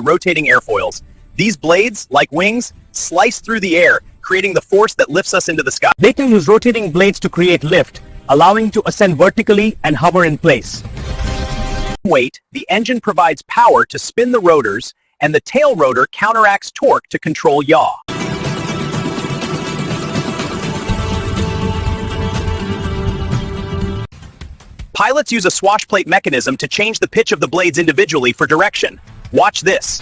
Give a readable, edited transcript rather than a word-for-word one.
rotating airfoils. These blades, like wings, slice through the air, creating the force that lifts us into the sky. They can use rotating blades to create lift, allowing to ascend vertically and hover in place. Weight, the engine provides power to spin the rotors, and the tail rotor counteracts torque to control yaw. Pilots use a swash plate mechanism to change the pitch of the blades individually for direction. Watch this.